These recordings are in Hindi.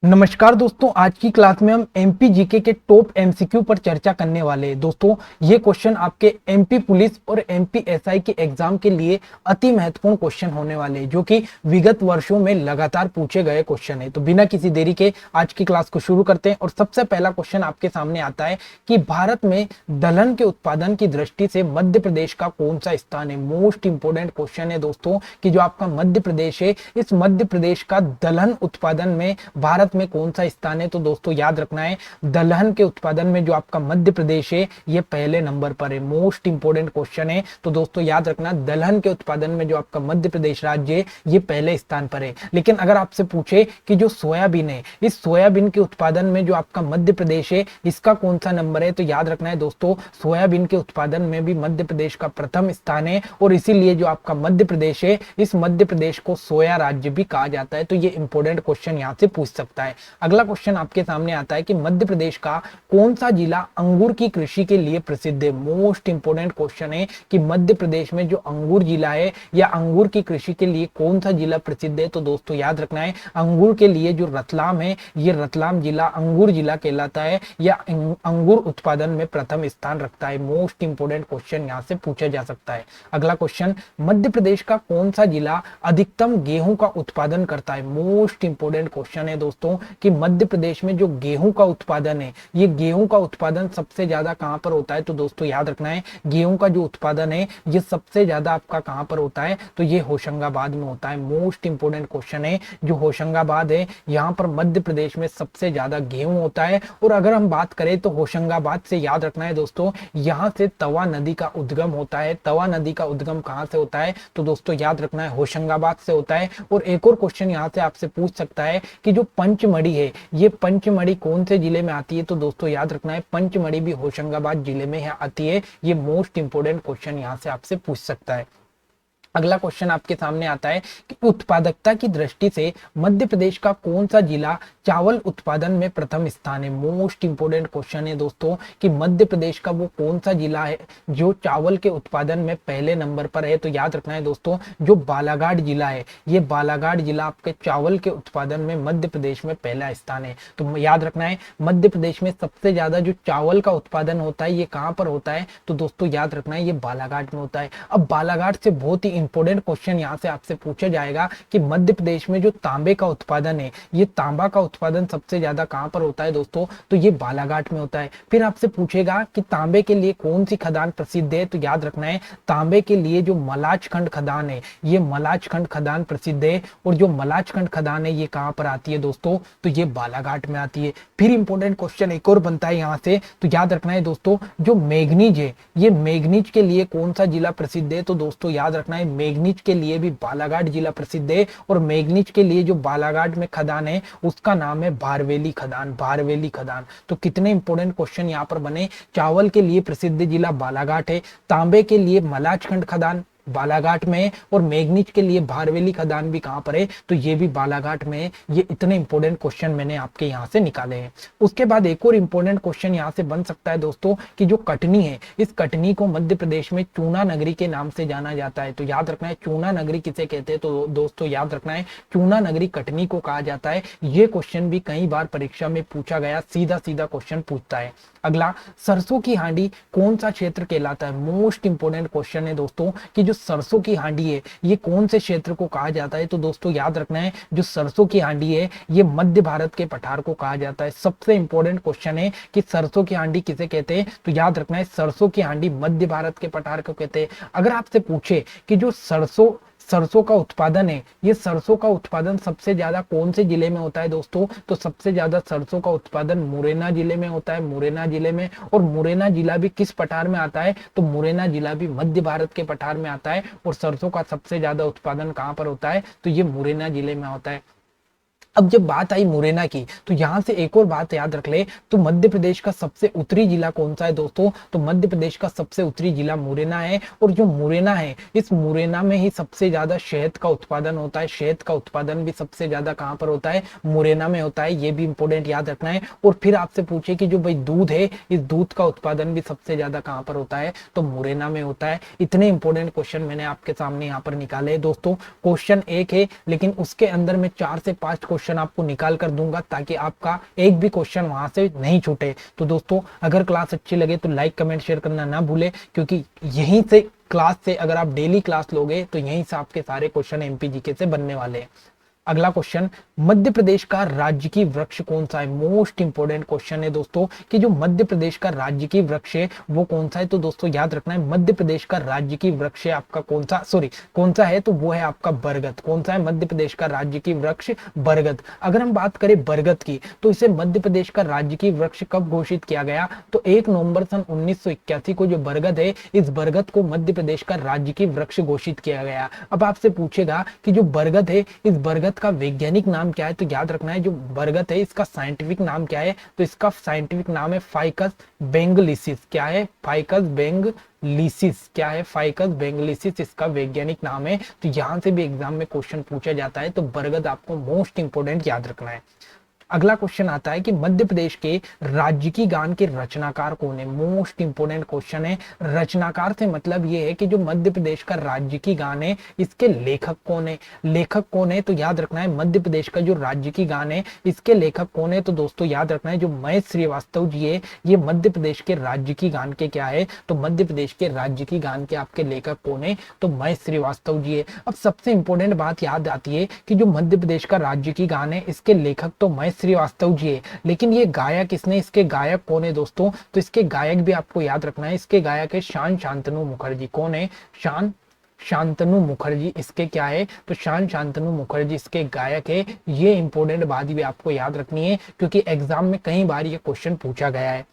नमस्कार दोस्तों, आज की क्लास में हम एमपी जीके के टॉप एमसीक्यू पर चर्चा करने वाले हैं। दोस्तों, ये क्वेश्चन आपके एमपी पुलिस और एमपी एसआई के एग्जाम के लिए अति महत्वपूर्ण क्वेश्चन होने वाले हैं, जो कि विगत वर्षों में लगातार पूछे गए क्वेश्चन है। तो बिना किसी देरी के आज की क्लास को शुरू करते हैं। और सबसे पहला क्वेश्चन आपके सामने आता है कि भारत में दलहन के उत्पादन की दृष्टि से मध्य प्रदेश का कौन सा स्थान है। मोस्ट इंपोर्टेंट क्वेश्चन है दोस्तों, कि जो आपका मध्य प्रदेश है, इस मध्य प्रदेश का दलहन उत्पादन में भारत में कौन सा स्थान है। तो दोस्तों याद रखना है, दलहन के उत्पादन में जो आपका मध्य प्रदेश है, ये पहले नंबर पर है। मोस्ट इंपोर्टेंट क्वेश्चन है। तो दोस्तों याद रखना, दलहन के उत्पादन में जो आपका मध्य प्रदेश राज्य है, ये पहले स्थान पर है। लेकिन अगर आपसे पूछे कि जो सोयाबीन है, इस सोयाबीन के उत्पादन में जो आपका मध्य प्रदेश है, इसका कौन सा नंबर है, तो याद रखना है दोस्तों, सोयाबीन के उत्पादन में भी मध्य प्रदेश का प्रथम स्थान है। और इसीलिए जो आपका मध्य प्रदेश है, इस मध्य प्रदेश को सोया राज्य भी कहा जाता है। तो ये इंपोर्टेंट क्वेश्चन यहाँ से पूछ सकता है। अगला क्वेश्चन आपके सामने आता है कि मध्य प्रदेश का कौन सा जिला अंगूर की कृषि के लिए प्रसिद्ध है। मोस्ट इंपोर्टेंट क्वेश्चन है कि मध्य प्रदेश में जो अंगूर जिला है, या अंगूर की कृषि के लिए कौन सा जिला प्रसिद्ध है। तो दोस्तों याद रखना है, अंगूर के लिए जो रतलाम है, ये रतलाम जिला अंगूर जिला कहलाता है, या अंगूर उत्पादन में प्रथम स्थान रखता है। मोस्ट इंपोर्टेंट क्वेश्चन यहाँ से पूछा जा सकता है। अगला क्वेश्चन, मध्य प्रदेश का कौन सा जिला अधिकतम गेहूं का उत्पादन करता है। मोस्ट इंपोर्टेंट क्वेश्चन है दोस्तों, कि मध्य प्रदेश में जो गेहूं का उत्पादन है, ये गेहूं का उत्पादन सबसे ज्यादा कहां पर होता है। तो दोस्तों याद रखना है, गेहूं का जो उत्पादन है, ये सबसे ज्यादा आपका कहां पर होता है, तो ये होशंगाबाद में होता है। मोस्ट इंपोर्टेंट क्वेश्चन है, जो होशंगाबाद है, यहाँ पर मध्य प्रदेश में सबसे ज्यादा गेहूं होता है। और अगर हम बात करें तो होशंगाबाद से याद रखना है दोस्तों, यहाँ से तवा नदी का उद्गम होता है। तवा नदी का उद्गम कहां से होता है, तो दोस्तों याद रखना है, होशंगाबाद से होता है। और एक और क्वेश्चन यहाँ से आपसे पूछ सकता है कि जो पंचमढ़ी है, ये पंचमढ़ी कौन से जिले में आती है। तो दोस्तों याद रखना है, पंचमढ़ी भी होशंगाबाद जिले में आती है। ये मोस्ट इंपोर्टेंट क्वेश्चन यहाँ से आपसे पूछ सकता है। अगला क्वेश्चन आपके सामने आता है कि उत्पादकता की दृष्टि से मध्य प्रदेश का कौन सा जिला चावल उत्पादन में प्रथम स्थान है। मोस्ट इंपोर्टेंट क्वेश्चन है दोस्तों, कि मध्य प्रदेश का वो कौन सा जिला है जो चावल के उत्पादन में पहले नंबर पर है। तो याद रखना है दोस्तों, जो बालाघाट जिला है, ये बालाघाट जिला आपके चावल के उत्पादन में मध्य प्रदेश में पहला स्थान है। तो याद रखना है, मध्य प्रदेश में सबसे ज्यादा जो चावल का उत्पादन होता है, ये कहाँ पर होता है। तो दोस्तों याद रखना है, ये बालाघाट में होता है। अब बालाघाट से बहुत ही इंपोर्टेंट क्वेश्चन यहां से आपसे पूछा जाएगा कि मध्य प्रदेश में जो तांबे का उत्पादन है, ये तांबा का उत्पादन सबसे ज्यादा कहां पर होता है दोस्तों, तो ये बालाघाट में होता है। फिर आपसे पूछेगा कि तांबे के लिए कौन सी खदान प्रसिद्ध है। तो याद रखना है, तांबे के लिए जो मलाजखंड खदान है, ये मलाजखंड खदान प्रसिद्ध है। और जो मलाजखंड खदान है, ये कहां पर आती है दोस्तों, तो ये बालाघाट में आती है। फिर इंपोर्टेंट क्वेश्चन एक और बनता है यहां से, तो याद रखना है दोस्तों, जो मैग्नीज है, ये मैग्नीज के लिए कौन सा जिला प्रसिद्ध है। तो दोस्तों याद रखना है, मैग्नीज के लिए भी बालाघाट जिला प्रसिद्ध है। और मैग्नीज के लिए जो बालाघाट में खदान है, उसका नाम है बारवेली खदान। बारवेली खदान। तो कितने इंपोर्टेंट क्वेश्चन यहाँ पर बने। चावल के लिए प्रसिद्ध जिला बालाघाट है, तांबे के लिए मलाजखंड खदान बालाघाट में, और मैग्नीज के लिए बारवेली खदान भी कहां पर है, तो ये भी बालाघाट में है। ये इतने इंपोर्टेंट क्वेश्चन मैंने आपके यहाँ से निकाले हैं। उसके बाद एक और इंपोर्टेंट क्वेश्चन यहाँ से बन सकता है दोस्तों, कि जो कटनी है, इस कटनी को मध्य प्रदेश में चूना नगरी के नाम से जाना जाता है। तो याद रखना है, चूना नगरी किसे कहते हैं। तो दोस्तों याद रखना है, चूना नगरी कटनी को कहा जाता है। ये क्वेश्चन भी कई बार परीक्षा में पूछा गया, सीधा सीधा क्वेश्चन पूछता है। अगला, सरसों की हांडी कौन सा क्षेत्र कहलाता है। मोस्ट इंपोर्टेंट क्वेश्चन है दोस्तों, कि जो सरसों की हांडी है, ये कौन से क्षेत्र को कहा जाता है। तो दोस्तों याद रखना है, जो सरसों की हांडी है, ये मध्य भारत के पठार को कहा जाता है। सबसे इंपोर्टेंट क्वेश्चन है कि सरसों की हांडी किसे कहते हैं। तो याद रखना है, सरसों की हांडी मध्य भारत के पठार को कहते हैं। अगर आपसे पूछे कि जो सरसों का उत्पादन है, ये सरसों का उत्पादन सबसे ज्यादा कौन से जिले में होता है दोस्तों, तो सबसे ज्यादा सरसों का उत्पादन मुरैना जिले में होता है। मुरैना जिले में। और मुरैना जिला भी किस पठार में आता है, तो मुरैना जिला भी मध्य भारत के पठार में आता है। और सरसों का सबसे ज्यादा उत्पादन कहां पर होता है, तो ये मुरैना जिले में होता है। अब जब बात आई मुरैना की, तो यहां से एक और बात याद रख ले, तो मध्य प्रदेश का सबसे उत्तरी जिला कौन सा है दोस्तों, तो मध्य प्रदेश का सबसे उत्तरी जिला मुरैना है। और जो मुरैना है, इस मुरैना में ही सबसे ज्यादा शहद का उत्पादन होता है। शहद का उत्पादन भी सबसे ज्यादा कहां पर होता है, मुरैना में होता है। ये भी इंपोर्टेंट याद रखना है। और फिर आपसे पूछे कि जो भाई दूध है, इस दूध का उत्पादन भी सबसे ज्यादा कहां पर होता है, तो मुरैना में होता है। इतने इंपोर्टेंट क्वेश्चन मैंने आपके सामने यहाँ पर निकाले दोस्तों। क्वेश्चन एक है, लेकिन उसके अंदर में 4 से 5 क्वेश्चन क्वेश्चन आपको निकाल कर दूंगा ताकि आपका एक भी क्वेश्चन वहां से नहीं छूटे। तो दोस्तों अगर क्लास अच्छी लगे तो लाइक कमेंट शेयर करना ना भूले, क्योंकि यहीं से क्लास से अगर आप डेली क्लास लोगे तो यहीं से आपके सारे क्वेश्चन एमपी जीके से बनने वाले हैं। अगला क्वेश्चन, मध्य प्रदेश का राज्य की वृक्ष कौन सा है? मोस्ट इंपोर्टेंट क्वेश्चन है दोस्तों कि जो मध्य प्रदेश का राज्य की वृक्ष है वो कौन सा है। तो दोस्तों याद रखना है, मध्य प्रदेश का राज्य की वृक्ष है आपका कौन सा है, तो वो है आपका बरगद। कौन सा है मध्य प्रदेश का राज्य की वृक्ष? बरगद। अगर हम बात करें बरगद की तो इसे मध्य प्रदेश का राज्य की वृक्ष कब घोषित किया गया? तो 1 नवंबर सन 1981 को जो बरगद है, इस बरगद को मध्य प्रदेश का राज्य की वृक्ष घोषित किया गया। अब आपसे पूछेगा कि जो बरगद है, इस बरगद का वैज्ञानिक नाम क्या है? तो याद रखना है, जो बरगद है इसका साइंटिफिक नाम क्या है? तो इसका साइंटिफिक नाम है फाइकस बेंगलिसिस। क्या है? फाइकस बेंगलिसिस। क्या है? फाइकस बेंगलिसिस इसका वैज्ञानिक नाम है। तो यहां से भी एग्जाम में क्वेश्चन पूछा जाता है, तो बरगद आपको मोस्ट इंपोर्टेंट याद रखना है। अगला क्वेश्चन आता है कि मध्य प्रदेश के राज्य की गान के रचनाकार कौन है? मोस्ट इंपोर्टेंट क्वेश्चन है। रचनाकार से मतलब ये है कि जो मध्य प्रदेश का राज्य की गान है इसके लेखक कौन है? लेखक कौन है? तो याद रखना है, मध्य प्रदेश का जो राज्य की गान है इसके लेखक कौन है? तो दोस्तों याद रखना है, जो महेश श्रीवास्तव जी है ये मध्य प्रदेश के राज्य की गान के क्या है? तो मध्य प्रदेश के राज्य की गान के आपके लेखक कौन है? तो महेश श्रीवास्तव जी है। अब सबसे इंपोर्टेंट बात याद आती है कि जो मध्य प्रदेश का राज्य की गान है इसके लेखक तो महेश श्रीवास्तव जी है, लेकिन ये गायक किसने? इसके गायक कौन है दोस्तों? तो इसके गायक भी आपको याद रखना है, इसके गायक है शान शांतनु मुखर्जी। कौन है? शान शांतनु मुखर्जी इसके क्या है? तो शान शांतनु मुखर्जी इसके गायक है। ये इंपॉर्टेंट बात भी आपको याद रखनी है क्योंकि एग्जाम में कई बार ये क्वेश्चन पूछा गया है।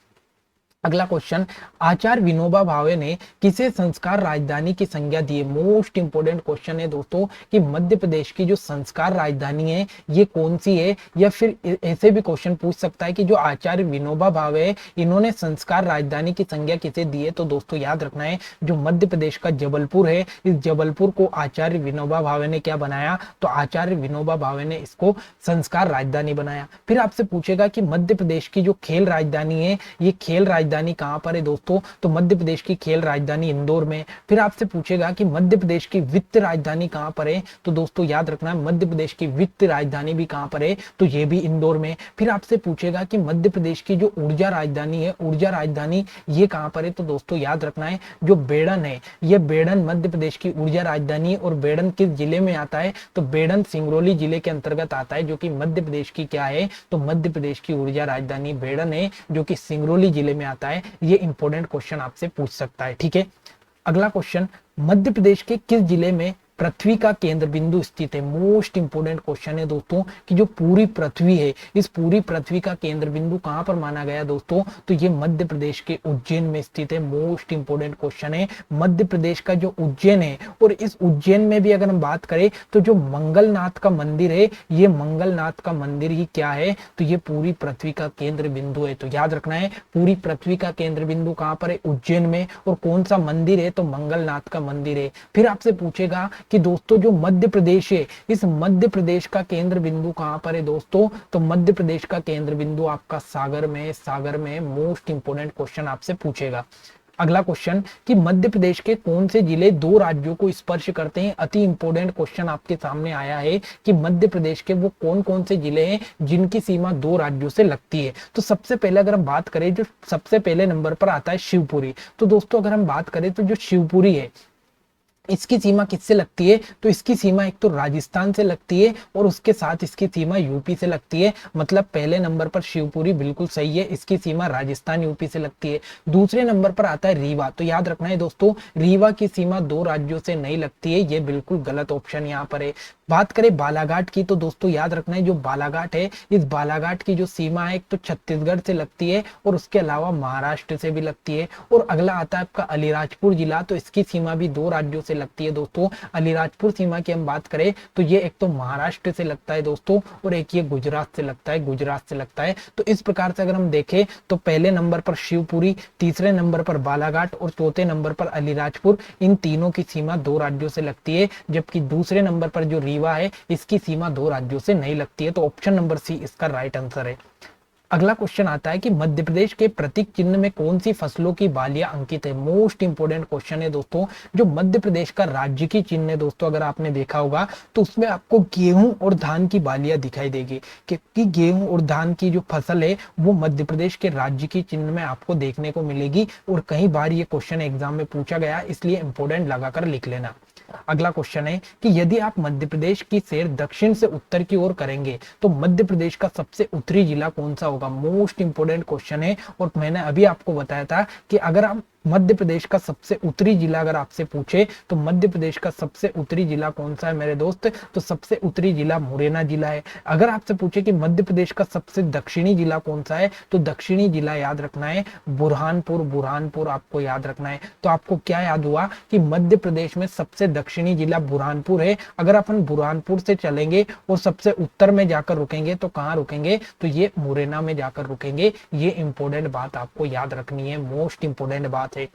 अगला क्वेश्चन, आचार्य विनोबा भावे ने किसे संस्कार राजधानी की संज्ञा दी है? मोस्ट इंपोर्टेंट क्वेश्चन है दोस्तों कि मध्य प्रदेश की जो संस्कार राजधानी है ये कौन सी है? या फिर ऐसे भी क्वेश्चन पूछ सकता है कि जो आचार्य विनोबा भावे है इन्होंने संस्कार राजधानी की संज्ञा किसे दी है? तो दोस्तों याद रखना है, जो मध्य प्रदेश का जबलपुर है, इस जबलपुर को आचार्य विनोबा भावे ने क्या बनाया? तो आचार्य विनोबा भावे ने इसको संस्कार राजधानी बनाया। फिर आपसे पूछेगा कि मध्य प्रदेश की जो खेल राजधानी है ये खेल राजधानी कहां पर है दोस्तों? तो मध्य प्रदेश की खेल राजधानी इंदौर में। फिर आपसे पूछेगा कि मध्य प्रदेश की वित्त राजधानी कहां पर है? तो दोस्तों याद रखना है, मध्य प्रदेश की वित्त राजधानी भी कहां पर है? तो ये भी इंदौर में। फिर आपसे पूछेगा कि मध्य प्रदेश की जो ऊर्जा राजधानी है, ऊर्जा राजधानी ये कहां पर है? तो दोस्तों याद रखना है, जो बेड़न है, ये बेड़न मध्य प्रदेश की ऊर्जा राजधानी है। और बेड़न किस जिले में आता है? तो बेड़न सिंगरौली जिले के अंतर्गत आता है, जो कि मध्य प्रदेश की क्या है? तो मध्य प्रदेश की ऊर्जा राजधानी बेड़न है, जो कि सिंगरौली जिले में आता है। ये इंपॉर्टेंट क्वेश्चन आपसे पूछ सकता है, ठीक है। अगला क्वेश्चन, मध्य प्रदेश के किस जिले में पृथ्वी का केंद्र बिंदु स्थित है? मोस्ट इंपोर्टेंट क्वेश्चन है दोस्तों कि जो पूरी पृथ्वी है, इस पूरी पृथ्वी का केंद्र बिंदु कहां पर माना गया दोस्तों? तो ये मध्य प्रदेश के उज्जैन में स्थित है। मोस्ट इंपोर्टेंट क्वेश्चन है, मध्य प्रदेश का जो उज्जैन है, और इस उज्जैन में भी अगर हम बात करें तो जो मंगलनाथ का मंदिर है, ये मंगलनाथ का मंदिर ही क्या है? तो ये पूरी पृथ्वी का केंद्र बिंदु है। तो याद रखना है, पूरी पृथ्वी का केंद्र बिंदु कहां पर है? उज्जैन में। और कौन सा मंदिर है? तो मंगलनाथ का मंदिर है। फिर आपसे पूछेगा कि दोस्तों जो मध्य प्रदेश है, इस मध्य प्रदेश का केंद्र बिंदु कहां पर है दोस्तों? तो मध्य प्रदेश का केंद्र बिंदु आपका सागर में, सागर में। मोस्ट इंपोर्टेंट क्वेश्चन आपसे पूछेगा। अगला क्वेश्चन कि मध्य प्रदेश के कौन से जिले दो राज्यों को स्पर्श करते हैं? अति इंपोर्टेंट क्वेश्चन आपके सामने आया है कि मध्य प्रदेश के वो कौन कौन से जिले हैं जिनकी सीमा दो राज्यों से लगती है। तो सबसे पहले अगर हम बात करें, जो सबसे पहले नंबर पर आता है शिवपुरी। तो दोस्तों अगर हम बात करें तो जो शिवपुरी है इसकी सीमा किससे लगती है? तो इसकी सीमा एक तो राजस्थान से लगती है और उसके साथ इसकी सीमा यूपी से लगती है। मतलब पहले नंबर पर शिवपुरी बिल्कुल सही है, इसकी सीमा राजस्थान यूपी से लगती है। दूसरे नंबर पर आता है रीवा। तो याद रखना है दोस्तों, रीवा की सीमा दो राज्यों से नहीं लगती है, ये बिल्कुल गलत ऑप्शन यहाँ पर है। बात करें बालाघाट की तो दोस्तों याद रखना है, जो बालाघाट है, इस बालाघाट की जो सीमा है एक तो छत्तीसगढ़ से लगती है और उसके अलावा महाराष्ट्र से भी लगती है। और अगला आता है आपका अलीराजपुर जिला, तो इसकी सीमा भी दो राज्यों से लगती है दोस्तों। अलीराजपुर सीमा की हम बात करें तो ये एक तो महाराष्ट्र से लगता है दोस्तों, और एक ये गुजरात से लगता है, गुजरात से लगता है। तो इस प्रकार से अगर हम देखें तो पहले नंबर पर शिवपुरी, तीसरे नंबर पर बालाघाट और चौथे नंबर पर अलीराजपुर, इन तीनों की सीमा दो राज्यों से लगती है। जबकि दूसरे नंबर पर जो रीवा है इसकी सीमा दो राज्यों से नहीं लगती है। तो ऑप्शन नंबर सी इसका राइट आंसर है। अगला क्वेश्चन आता है कि मध्य प्रदेश के प्रतीक चिन्ह में कौन सी फसलों की बालियां अंकित है। मोस्ट इंपोर्टेंट क्वेश्चन है दोस्तों। जो मध्य प्रदेश का राज्य की चिन्ह है दोस्तों, अगर आपने देखा होगा तो उसमें आपको गेहूं और धान की बालियां दिखाई देगी, क्योंकि गेहूं और धान की जो फसल है वो मध्य प्रदेश के राज्य की चिन्ह में आपको देखने को मिलेगी। और कई बार ये क्वेश्चन एग्जाम में पूछा गया, इसलिए इंपोर्टेंट लगाकर लिख लेना। अगला क्वेश्चन है कि यदि आप मध्य प्रदेश की सैर दक्षिण से उत्तर की ओर करेंगे तो मध्य प्रदेश का सबसे उत्तरी जिला कौन सा होगा। मोस्ट इंपोर्टेंट क्वेश्चन है। और मैंने अभी आपको बताया था कि अगर आप मध्य प्रदेश का सबसे उत्तरी जिला अगर आपसे पूछे तो मध्य प्रदेश का सबसे उत्तरी जिला कौन सा है मेरे दोस्त, तो सबसे उत्तरी जिला मुरैना जिला है। अगर आपसे पूछे कि मध्य प्रदेश का सबसे दक्षिणी जिला कौन सा है, तो दक्षिणी जिला याद रखना है बुरहानपुर। बुरहानपुर आपको याद रखना है। तो आपको क्या याद हुआ कि मध्य प्रदेश में सबसे दक्षिणी जिला बुरहानपुर है। अगर अपन बुरहानपुर से चलेंगे और सबसे उत्तर में जाकर रुकेंगे तो कहाँ रुकेंगे, तो ये मुरैना में जाकर रुकेंगे। ये इंपॉर्टेंट बात आपको याद रखनी है, मोस्ट इंपॉर्टेंट बात है।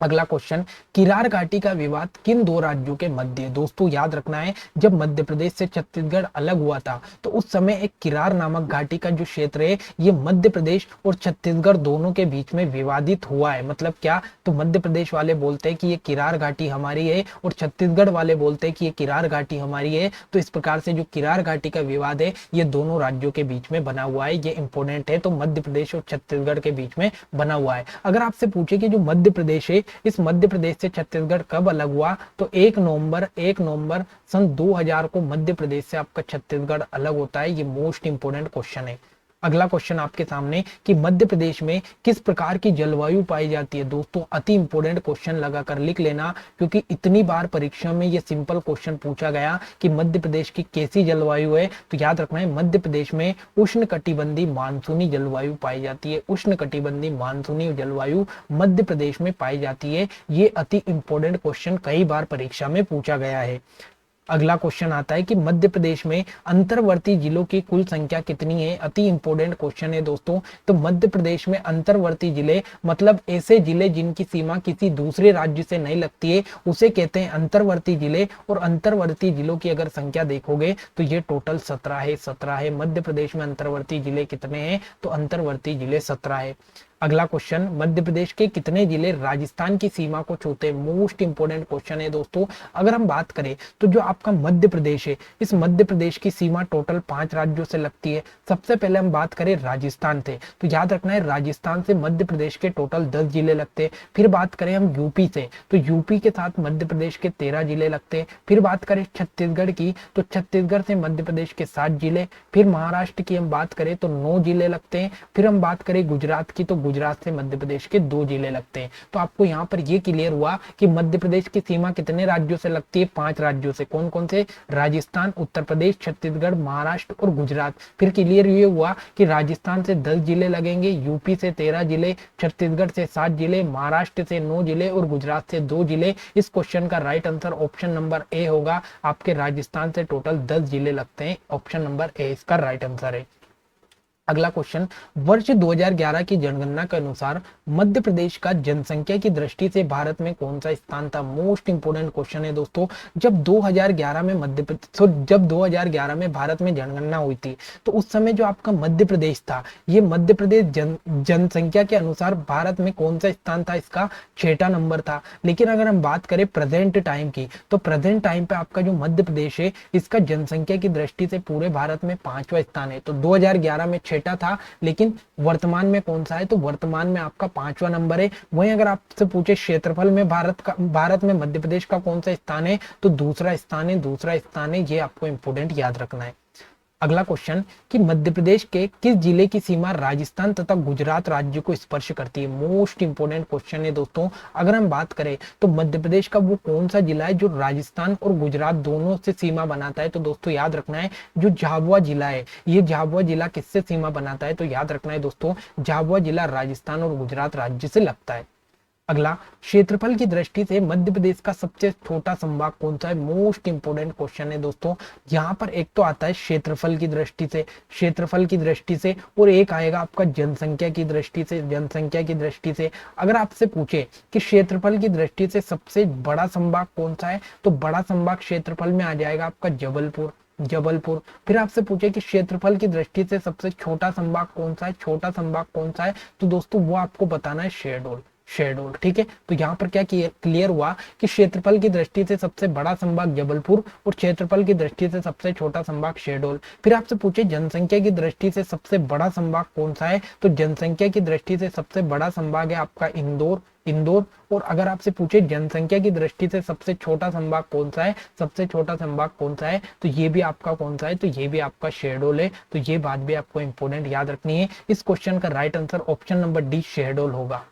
अगला क्वेश्चन, किरार घाटी का विवाद किन दो राज्यों के मध्य है। दोस्तों याद रखना है, जब मध्य प्रदेश से छत्तीसगढ़ अलग हुआ था तो उस समय एक किरार नामक घाटी का जो क्षेत्र है ये मध्य प्रदेश और छत्तीसगढ़ दोनों के बीच में विवादित हुआ है। मतलब क्या, तो मध्य प्रदेश वाले बोलते हैं कि ये किरार घाटी हमारी है और छत्तीसगढ़ वाले बोलते हैं कि ये किरार घाटी हमारी है। तो इस प्रकार से जो किरार घाटी का विवाद है ये दोनों राज्यों के बीच में बना हुआ है। ये इंपोर्टेंट है। तो मध्य प्रदेश और छत्तीसगढ़ के बीच में बना हुआ है। अगर आपसे पूछे कि जो मध्य प्रदेश है इस मध्य प्रदेश से छत्तीसगढ़ कब अलग हुआ, तो 1 नवंबर सन 2000 को मध्य प्रदेश से आपका छत्तीसगढ़ अलग होता है। ये मोस्ट इंपोर्टेंट क्वेश्चन है। अगला क्वेश्चन आपके सामने कि मध्य प्रदेश में किस प्रकार की जलवायु पाई जाती है। दोस्तों अति इंपोर्टेंट क्वेश्चन लगाकर लिख लेना, क्योंकि इतनी बार परीक्षा में ये सिंपल क्वेश्चन पूछा गया कि मध्य प्रदेश की कैसी जलवायु है। तो याद रखना है, मध्य प्रदेश में उष्णकटिबंधीय मानसूनी जलवायु पाई जाती है। उष्णकटिबंधीय मानसूनी जलवायु मध्य प्रदेश में पाई जाती है। ये अति इंपोर्टेंट क्वेश्चन कई बार परीक्षा में पूछा गया है। अगला क्वेश्चन आता है कि मध्य प्रदेश में अंतर्वर्ती जिलों की कुल संख्या कितनी है। अति इंपोर्टेंट क्वेश्चन है दोस्तों। तो मध्य प्रदेश में अंतर्वर्ती जिले मतलब ऐसे जिले जिनकी सीमा किसी दूसरे राज्य से नहीं लगती है उसे कहते हैं अंतर्वर्ती जिले। और अंतर्वर्ती जिलों की अगर संख्या देखोगे तो ये टोटल 17 है। मध्य प्रदेश में अंतर्वर्ती जिले कितने हैं, तो अंतर्वर्ती जिले 17 है। अगला क्वेश्चन, मध्य प्रदेश के कितने जिले राजस्थान की सीमा को छूते हैं। मोस्ट इंपोर्टेंट क्वेश्चन है दोस्तों। अगर हम बात करें तो जो आपका मध्य प्रदेश है इस मध्य प्रदेश की सीमा टोटल 5 राज्यों से लगती है। सबसे पहले हम बात करें राजस्थान से, तो याद रखना है राजस्थान से मध्य प्रदेश के टोटल 10 जिले लगते हैं। फिर बात करें हम यूपी से, तो यूपी के साथ मध्य प्रदेश के 13 जिले लगते हैं। फिर बात करें छत्तीसगढ़ की, तो छत्तीसगढ़ से मध्य प्रदेश के 7 जिले। फिर महाराष्ट्र की हम बात करें तो 9 जिले लगते हैं। फिर हम बात करें गुजरात की, तो गुजरात से मध्य प्रदेश के 2 जिले लगते हैं। तो आपको यहाँ पर ये क्लियर हुआ कि मध्य प्रदेश की सीमा कितने राज्यों से लगती है, 5 राज्यों से। कौन कौन से, राजस्थान, उत्तर प्रदेश, छत्तीसगढ़, महाराष्ट्र और गुजरात। फिर क्लियर ये हुआ कि राजस्थान से 10 जिले लगेंगे, यूपी से 13 जिले, छत्तीसगढ़ से 7 जिले, महाराष्ट्र से 9 जिले और गुजरात से 2 जिले। इस क्वेश्चन का right answer option number A होगा। आपके राजस्थान से टोटल 10 जिले लगते हैं। ऑप्शन नंबर ए इसका राइट आंसर है। अगला क्वेश्चन, वर्ष 2011 की जनगणना के अनुसार मध्य प्रदेश का जनसंख्या की दृष्टि से भारत में कौन सा स्थान था। मोस्ट इंपोर्टेंट क्वेश्चन है दोस्तों। जब 2011 में भारत में जनगणना हुई थी तो उस समय जो आपका मध्य प्रदेश था, ये मध्य प्रदेश जनसंख्या के अनुसार भारत में कौन सा स्थान था, इसका 6ठा नंबर था। लेकिन अगर हम बात करें प्रेजेंट टाइम की, तो प्रेजेंट टाइम पे आपका जो मध्य प्रदेश है इसका जनसंख्या की दृष्टि से पूरे भारत में 5वां स्थान है। तो 2011 में 6ठा था, लेकिन वर्तमान में कौन सा है, तो वर्तमान में आपका 5वां नंबर है। वहीं अगर आपसे पूछे क्षेत्रफल में भारत में मध्य प्रदेश का कौन सा स्थान है, तो दूसरा स्थान है। ये आपको इंपोर्टेंट याद रखना है। अगला क्वेश्चन कि मध्य प्रदेश के किस जिले की सीमा राजस्थान तथा गुजरात राज्य को स्पर्श करती है। मोस्ट इंपोर्टेंट क्वेश्चन है दोस्तों। अगर हम बात करें तो मध्य प्रदेश का वो कौन सा जिला है जो राजस्थान और गुजरात दोनों से सीमा बनाता है, तो दोस्तों याद रखना है जो झाबुआ जिला है। ये झाबुआ जिला किससे सीमा बनाता है, तो याद रखना है दोस्तों झाबुआ जिला राजस्थान और गुजरात राज्य से लगता है। अगला, क्षेत्रफल की दृष्टि से मध्य प्रदेश का सबसे छोटा संभाग कौन सा है। मोस्ट इंपोर्टेंट क्वेश्चन है दोस्तों। यहाँ पर एक तो आता है क्षेत्रफल की दृष्टि से और एक आएगा आपका जनसंख्या की दृष्टि से। अगर आपसे पूछे कि क्षेत्रफल की दृष्टि से सबसे बड़ा संभाग कौन सा है, तो बड़ा संभाग क्षेत्रफल में आ जाएगा आपका जबलपुर। जबलपुर। फिर आपसे पूछे कि क्षेत्रफल की दृष्टि से सबसे छोटा संभाग कौन सा है, छोटा संभाग कौन सा है, तो दोस्तों वो आपको बताना है शहडोल, शहडोल। ठीक है, तो यहाँ पर क्या क्लियर हुआ कि क्षेत्रफल की दृष्टि से सबसे बड़ा संभाग जबलपुर और क्षेत्रफल की दृष्टि से सबसे छोटा संभाग शहडोल। फिर आपसे पूछे जनसंख्या की दृष्टि से सबसे बड़ा संभाग कौन सा है, तो जनसंख्या की दृष्टि से सबसे बड़ा संभाग है आपका इंदौर, इंदौर। और अगर आपसे पूछे जनसंख्या की दृष्टि से सबसे छोटा संभाग कौन सा है, सबसे छोटा संभाग कौन सा है, तो ये भी आपका कौन सा है, तो ये भी आपका शहडोल है। तो ये बात भी आपको इंपॉर्टेंट याद रखनी है। इस क्वेश्चन का right answer option number D Shahdol होगा।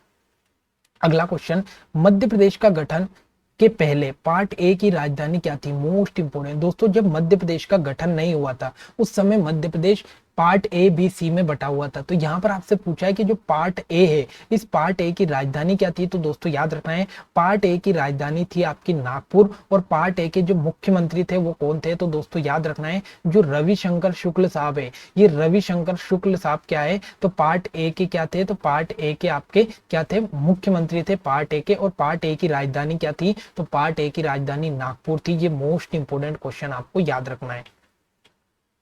अगला क्वेश्चन, मध्य प्रदेश का गठन के पहले पार्ट ए की राजधानी क्या थी, मोस्ट इंपोर्टेंट दोस्तों। जब मध्य प्रदेश का गठन नहीं हुआ था उस समय Madhya Pradesh part A B C में बटा हुआ था। तो यहाँ पर आपसे पूछा है कि जो पार्ट ए है, इस पार्ट ए की राजधानी क्या थी, तो दोस्तों याद रखना है पार्ट ए की राजधानी थी आपकी नागपुर। और पार्ट ए के जो मुख्यमंत्री थे वो कौन थे, तो दोस्तों याद रखना है जो रविशंकर शुक्ल साहब है, ये रविशंकर शुक्ल साहब क्या है, तो पार्ट ए के क्या थे, तो पार्ट ए के आपके क्या थे, मुख्यमंत्री थे पार्ट ए के। और पार्ट ए की राजधानी क्या थी, तो पार्ट ए की राजधानी नागपुर थी। ये मोस्ट इंपोर्टेंट क्वेश्चन आपको याद रखना है।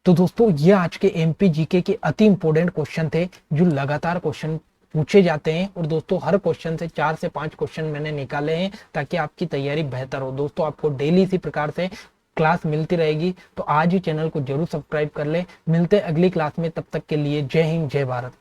तो दोस्तों ये आज के एमपी जीके के अति इंपॉर्टेंट क्वेश्चन थे जो लगातार क्वेश्चन पूछे जाते हैं। और दोस्तों हर क्वेश्चन से 4 से 5 क्वेश्चन मैंने निकाले हैं ताकि आपकी तैयारी बेहतर हो। दोस्तों आपको डेली इसी प्रकार से क्लास मिलती रहेगी, तो आज ही चैनल को जरूर सब्सक्राइब कर ले। मिलते हैं अगली क्लास में, तब तक के लिए जय हिंद जय भारत।